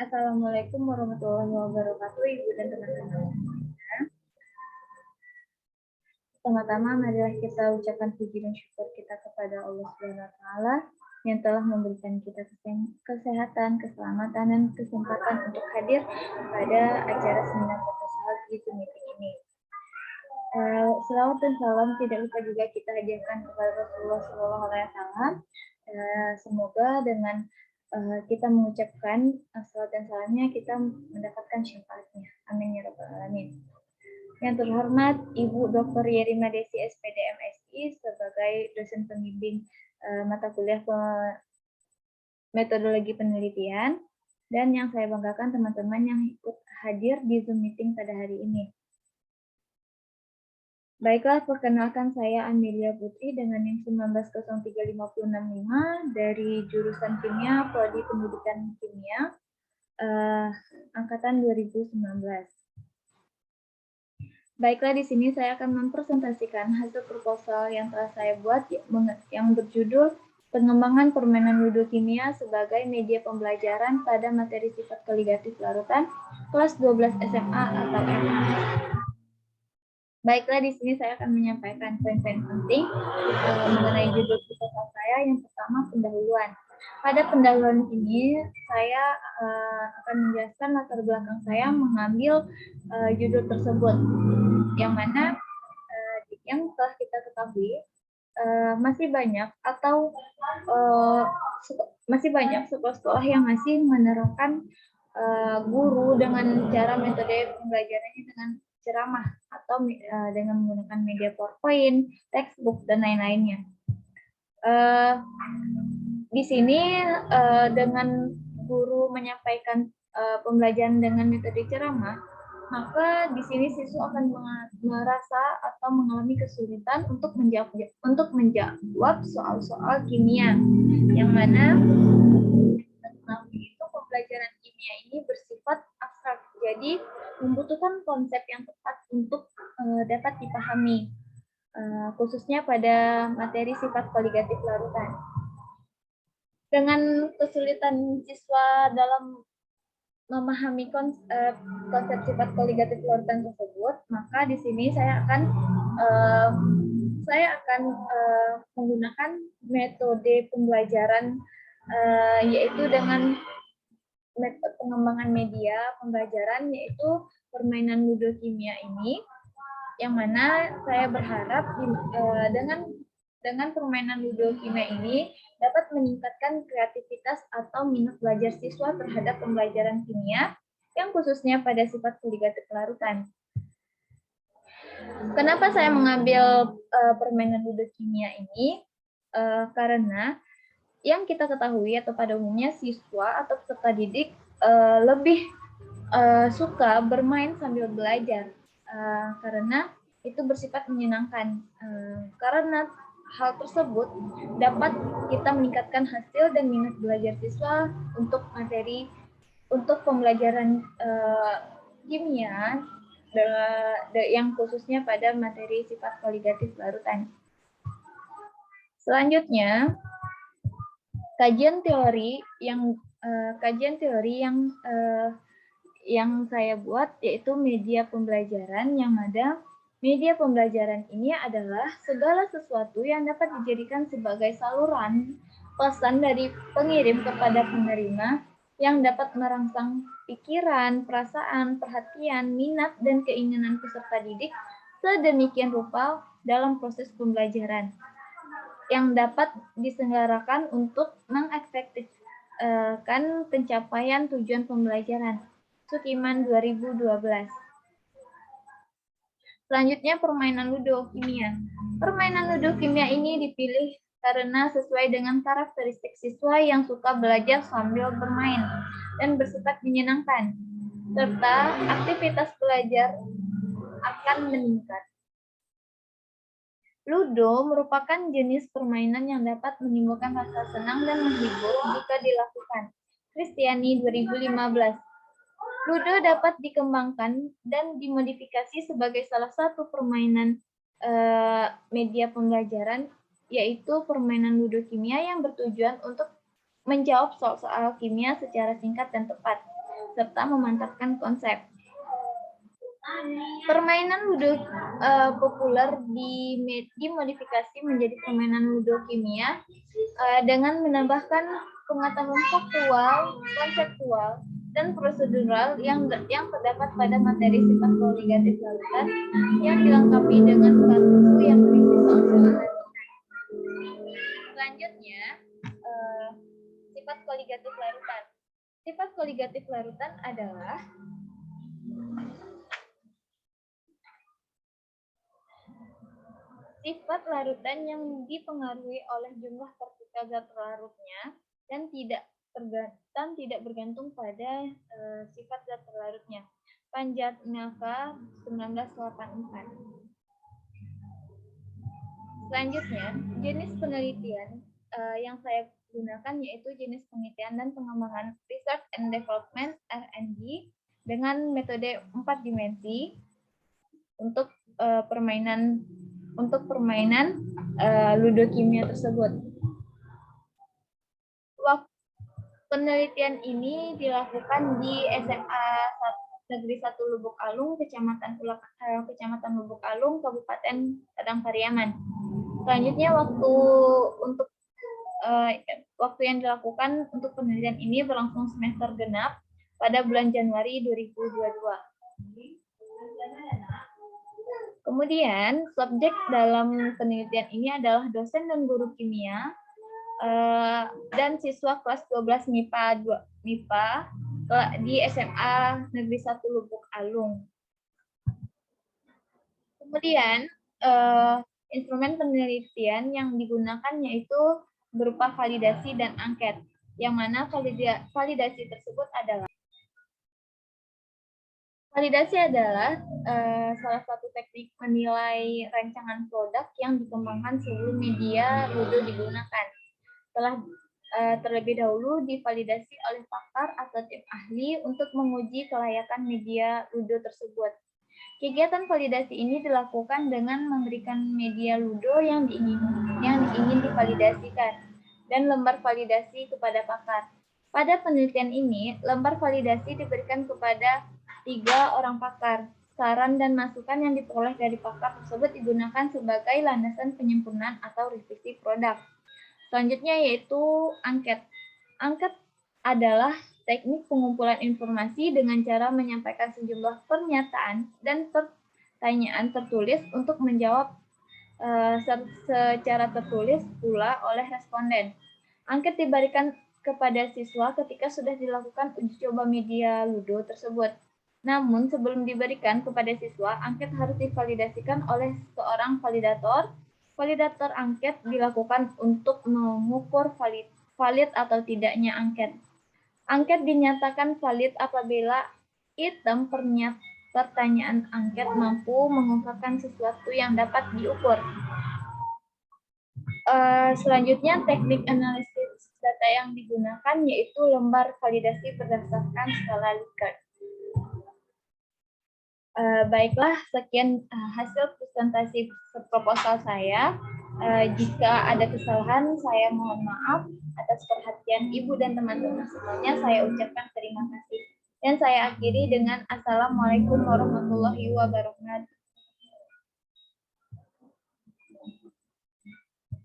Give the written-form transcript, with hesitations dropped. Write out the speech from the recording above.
Assalamualaikum warahmatullahi wabarakatuh, Ibu dan teman-teman. Pertama-tama, marilah kita ucapkan puji dan syukur kita kepada Allah Subhanahu wa Ta'ala yang telah memberikan kita kesehatan, keselamatan, dan kesempatan untuk hadir pada acara seminar proposal di meeting ini. Selawat dan salam tidak lupa juga kita hadiahkan kepada Rasulullah SAW. Semoga dengan kita mengucapkan salawat dan salamnya kita mendapatkan syafaatnya. Amin ya rabbal alamin. Yang terhormat Ibu Dr. Yerima Desi SPD MSI sebagai dosen pembimbing mata kuliah metodologi penelitian, dan yang saya banggakan teman-teman yang ikut hadir di Zoom meeting pada hari ini. Baiklah, perkenalkan saya Amelia Putri dengan NIM 1903565 dari jurusan Kimia, Prodi Pendidikan Kimia, angkatan 2019. Baiklah, di sini saya akan mempresentasikan hasil proposal yang telah saya buat yang berjudul Pengembangan Permainan Ludokimia sebagai Media Pembelajaran pada Materi Sifat Koligatif Larutan kelas 12 SMA atau SMA. Baiklah, di sini saya akan menyampaikan poin-poin penting mengenai judul proposal saya. Yang pertama, pendahuluan. Pada pendahuluan ini, saya akan menjelaskan latar belakang saya mengambil judul tersebut, yang mana yang telah kita ketahui masih banyak sekolah-sekolah yang masih menerapkan guru dengan cara metode pembelajarannya dengan ceramah atau dengan menggunakan media PowerPoint, textbook, dan lain-lainnya. Di sini dengan guru menyampaikan pembelajaran dengan metode ceramah, maka di sini siswa akan merasa atau mengalami kesulitan untuk menjawab soal-soal kimia, yang mana itu pembelajaran kimia ini bersifat abstrak, jadi membutuhkan konsep yang tepat untuk dapat dipahami, khususnya pada materi sifat koligatif larutan. Dengan kesulitan siswa dalam memahami konsep sifat koligatif larutan tersebut, maka di sini saya akan menggunakan metode pembelajaran yaitu dengan metode pengembangan media pembelajaran, yaitu permainan ludokimia ini, yang mana saya berharap dengan permainan ludokimia ini dapat meningkatkan kreativitas atau minat belajar siswa terhadap pembelajaran kimia, yang khususnya pada sifat koligatif larutan. Kenapa saya mengambil permainan ludokimia ini? Karena yang kita ketahui atau pada umumnya siswa atau peserta didik lebih suka bermain sambil belajar, karena itu bersifat menyenangkan. Karena hal tersebut dapat kita meningkatkan hasil dan minat belajar siswa untuk pembelajaran kimia yang khususnya pada materi sifat koligatif larutan. Selanjutnya, kajian teori yang saya buat yaitu media pembelajaran, yang ada media pembelajaran ini adalah segala sesuatu yang dapat dijadikan sebagai saluran pesan dari pengirim kepada penerima yang dapat merangsang pikiran, perasaan, perhatian, minat, dan keinginan peserta didik sedemikian rupa dalam proses pembelajaran yang dapat diselenggarakan untuk mengefektifkan pencapaian tujuan pembelajaran. Sukiman 2012. Selanjutnya, permainan ludokimia. Permainan ludokimia ini dipilih karena sesuai dengan karakteristik siswa yang suka belajar sambil bermain dan bersifat menyenangkan, serta aktivitas belajar akan meningkat. Ludo merupakan jenis permainan yang dapat menimbulkan rasa senang dan menghibur jika dilakukan. Kristiani 2015. Ludo dapat dikembangkan dan dimodifikasi sebagai salah satu permainan media pembelajaran, yaitu permainan ludokimia yang bertujuan untuk menjawab soal-soal kimia secara singkat dan tepat, serta memantapkan konsep. Permainan ludo populer dimodifikasi menjadi permainan ludo kimia dengan menambahkan pengetahuan faktual, konseptual, dan prosedural yang terdapat pada materi sifat koligatif larutan yang dilengkapi dengan kartu yang berisi soal-soal. Selanjutnya, sifat koligatif larutan. Sifat koligatif larutan adalah sifat larutan yang dipengaruhi oleh jumlah partikel zat larutnya dan tidak bergantung pada sifat zat larutnya. Panjatnaka 1984. Selanjutnya, jenis penelitian yang saya gunakan yaitu jenis penelitian dan pengembangan Research and Development R&D dengan metode 4 dimensi untuk permainan ludokimia tersebut. Penelitian ini dilakukan di SMA Negeri 1 Lubuk Alung, Kecamatan Lubuk Alung, Kabupaten Padang Pariaman. Selanjutnya waktu yang dilakukan untuk penelitian ini berlangsung semester genap pada bulan Januari 2022. Kemudian subjek dalam penelitian ini adalah dosen dan guru kimia dan siswa kelas 12 MIPA di SMA Negeri 1 Lubuk Alung. Kemudian instrumen penelitian yang digunakan yaitu berupa validasi dan angket, yang mana validasi tersebut adalah salah satu teknik menilai rancangan produk yang dikembangkan sebelum media ludo digunakan. Telah terlebih dahulu divalidasi oleh pakar atau tim ahli untuk menguji kelayakan media ludo tersebut. Kegiatan validasi ini dilakukan dengan memberikan media ludo yang ingin divalidasikan dan lembar validasi kepada pakar. Pada penelitian ini, lembar validasi diberikan kepada 3 orang pakar. Saran dan masukan yang diperoleh dari pakar tersebut digunakan sebagai landasan penyempurnaan atau revisi produk. Selanjutnya yaitu angket. Angket adalah teknik pengumpulan informasi dengan cara menyampaikan sejumlah pernyataan dan pertanyaan tertulis untuk menjawab secara tertulis pula oleh responden. Angket diberikan kepada siswa ketika sudah dilakukan uji coba media ludo tersebut. Namun sebelum diberikan kepada siswa, angket harus divalidasikan oleh seorang validator. Validator angket dilakukan untuk mengukur valid atau tidaknya angket. Angket dinyatakan valid apabila item pertanyaan angket mampu mengungkapkan sesuatu yang dapat diukur. Selanjutnya, teknik analisis data yang digunakan yaitu lembar validasi berdasarkan skala Likert. Baiklah, sekian hasil presentasi proposal saya. Jika ada kesalahan, saya mohon maaf. Atas perhatian Ibu dan teman-teman semuanya, saya ucapkan terima kasih. Dan saya akhiri dengan Assalamualaikum warahmatullahi wabarakatuh.